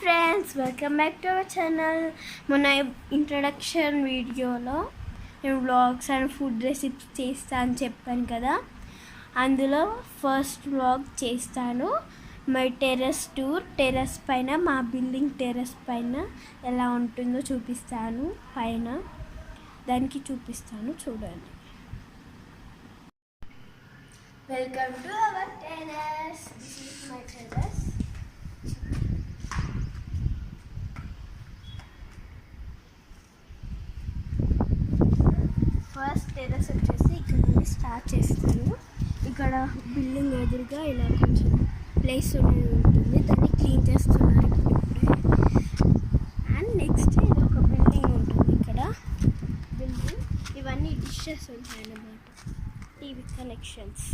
Friends, welcome back to our channel. మన introduction వీడియోలో నేను వ్లాగ్స్ అండ్ ఫుడ్ రెసిపీస్ చేస్తా అని చెప్పాను కదా. అందులో ఫస్ట్ వ్లాగ్ చేస్తాను మై టెర్రస్ టూర్. టెర్రస్ పైన, మా బిల్డింగ్ టెర్రస్ పైన ఎలా ఉంటుందో చూపిస్తాను. పైన దానికి చూపిస్తాను, చూడండి. Welcome to our terrace. This is my terrace. First terrace వచ్చేసి ఇక్కడ నుండి స్టార్ట్ చేస్తాను. ఇక్కడ బిల్డింగ్ ఎదురుగా ఇలా కొంచెం ప్లేస్ అనేది ఉంటుంది, దాన్ని క్లీన్ చేస్తున్నారు ఇప్పుడే. అండ్ నెక్స్ట్ ఇది ఒక బిల్డింగ్ ఉంటుంది. ఇక్కడ బిల్డింగ్ ఇవన్నీ డిషెస్ ఉంటాయి అన్నమాట, టీవీ కనెక్షన్స్,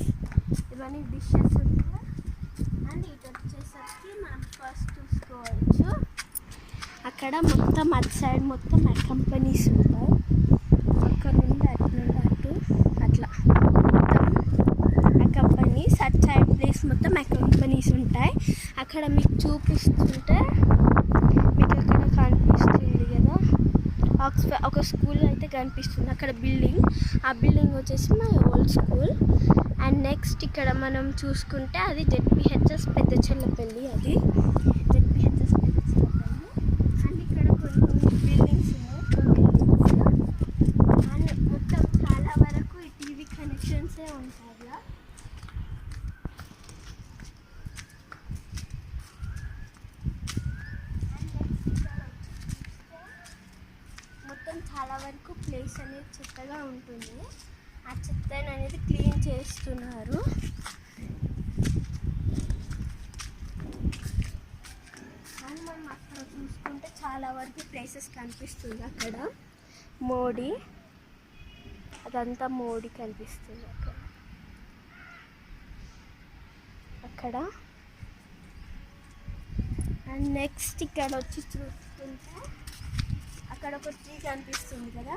ఇవన్నీ డిషెస్ ఉంటాయి. అండ్ ఇటు వచ్చేసరికి మనం ఫస్ట్ చూసుకోవచ్చు, అక్కడ మొత్తం అటు సైడ్ మొత్తం కంపెనీస్ ఉంటాయి. అక్కడ నుండి అటు అట్లా మొత్తం కంపెనీస్, అటు సైడ్ ప్లేస్ మొత్తం కంపెనీస్ ఉంటాయి. అక్కడ మీకు చూపిస్తుంటే మీకు అక్కడ కనిపిస్తుంది కదా, ఒక స్కూల్ అయితే కనిపిస్తుంది. అక్కడ బిల్డింగ్, ఆ బిల్డింగ్ వచ్చేసి మా ఓల్డ్ స్కూల్. అండ్ నెక్స్ట్ ఇక్కడ మనం చూసుకుంటే అది జెడ్పీహెచ్ఎస్ పెద్ద చెల్లపల్లి, అది జెడ్పీహెచ్ఎస్ పెద్ద చెల్లపల్లి. అండ్ ఇక్కడ కొన్ని బిల్డింగ్స్ అండ్ మొత్తం చాలా వరకు ఈ టీవీ కనెక్షన్సే ఉంటాయి. మొత్తం చాలా వరకు ప్లేస్ అనేది చెత్తగా ఉంటుంది. ఆ చెత్త అనేది క్లీన్ చేస్తున్నారు. అండ్ మనం అక్కడ చూసుకుంటే చాలా వరకు ప్లేసెస్ కనిపిస్తుంది. అక్కడ మోడీ, అదంతా మోడీ కనిపిస్తుంది అక్కడ. అండ్ నెక్స్ట్ ఇక్కడ వచ్చి చూసుకుంటే అక్కడ ఒక ట్రీ కనిపిస్తుంది కదా,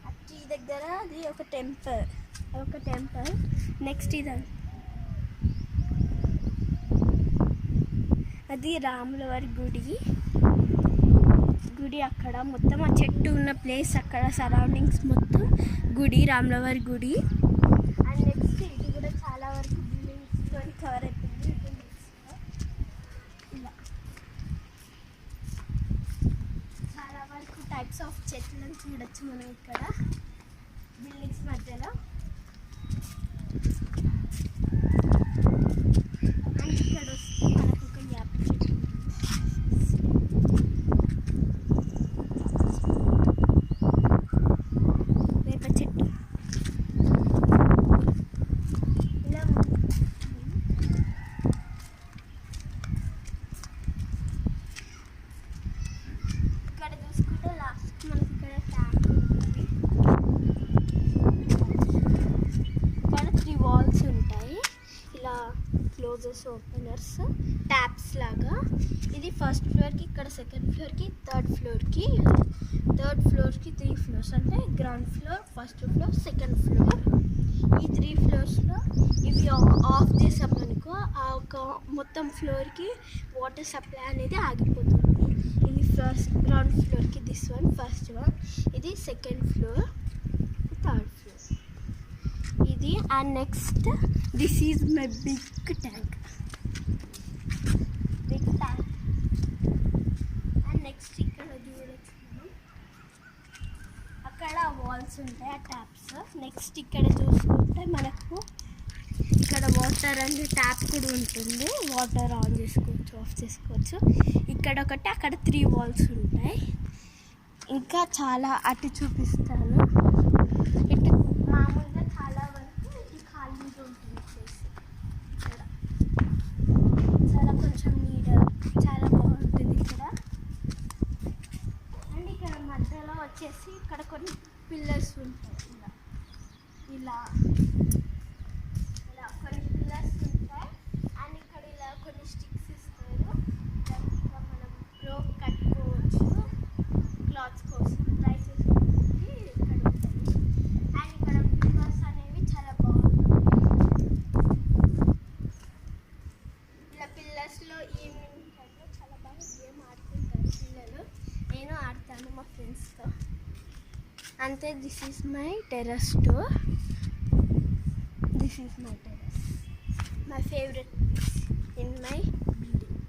ఆ ట్రీ దగ్గర అది ఒక టెంపుల్. నెక్స్ట్ అది రాముల వారి గుడి. అక్కడ మొత్తం ఆ చెట్టు ఉన్న ప్లేస్, అక్కడ సరౌండింగ్స్ మొత్తం గుడి, రాములవారి గుడి. అండ్ నెక్స్ట్ ఇది కూడా చాలా వరకు బిల్డింగ్స్తో కవర్ అయిపోయింది. ఇలా చాలా వరకు టైప్స్ ఆఫ్ చెట్లను చూడొచ్చు మనం ఇక్కడ బిల్డింగ్స్ మధ్యలో. అండ్ ఇక్కడ వస్తే మనకు ఒక యాప్ చెట్టు, వేప చెట్టు. ఇలా ఇక్కడ చూసుకుంటే లాస్ట్ మనకి ఇక్కడ ట్యాంక్ ఉంటుంది. ఇక్కడ 3 వాల్స్ ఉంటాయి, ఇలా క్లోజర్స్, ఓపెనర్స్, ట్యాప్స్ లాగా. ఇది ఫస్ట్ ఫ్లోర్కి, ఇక్కడ సెకండ్ ఫ్లోర్కి, థర్డ్ ఫ్లోర్కి 3 ఫ్లోర్స్, అంటే ground floor, first floor, second floor. ఈ 3 ఫ్లోర్స్లో ఇవి ఆఫ్ చేసామనుకో ఆ ఒక మొత్తం ఫ్లోర్కి వాటర్ సప్లై అనేది ఆగిపోతుంది. ఇది ఫస్ట్ గ్రౌండ్ ఫ్లోర్కి, దిస్ వన్ ఫస్ట్ వన్, ఇది సెకండ్ ఫ్లోర్, థర్డ్ ఫ్లోర్ ఇది. And next this is my big tank. And next ఇక్కడ చూడొచ్చు, అక్కడ వాల్స్ ఉంటాయి, ఆ ట్యాప్స్. నెక్స్ట్ ఇక్కడ చూసుకుంటే మనకు ఇక్కడ వాటర్ అనేది ట్యాప్ కూడా ఉంటుంది, వాటర్ ఆన్ చేసుకోవచ్చు, ఆఫ్ చేసుకోవచ్చు. ఇక్కడ ఒకటి, అక్కడ 3 వాల్స్ ఉంటాయి. ఇంకా చాలా అటు చూపిస్తాను. ఇటు మామూలుగా చాలా వరకు ఇది ఖాళీగా ఉంటుంది ప్లేస్. ఇక్కడ చాలా కొంచెం చాలా బాగుంటుంది ఇక్కడ. అండ్ ఇక్కడ మధ్యలో వచ్చేసి ఇక్కడ కొన్ని పిల్లర్స్ ఉంటాయి, ఇలా కొన్ని పిల్లర్స్ ఉంటాయి. అండ్ ఇక్కడ ఇలా కొన్ని స్టిక్స్ ఇస్తారు, దాంట్లో మనం రోప్ కట్టుకోవచ్చు క్లాత్స్ కోసం, ట్రై చేసుకోవచ్చు. ఇక్కడ ఉంటుంది. అండ్ ఇక్కడ పిల్లర్స్ అనేవి చాలా బాగుంటాయి. ఇలా పిల్లర్స్లో ఈవినింగ్ టైంలో చాలా గేమ్ ఆడుకుంటారు పిల్లలు, నేను ఆడతాను మా ఫ్రెండ్స్తో అంతే. This is my terrace tour. This is my terrace, my favourite in my building,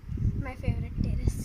my favourite terrace.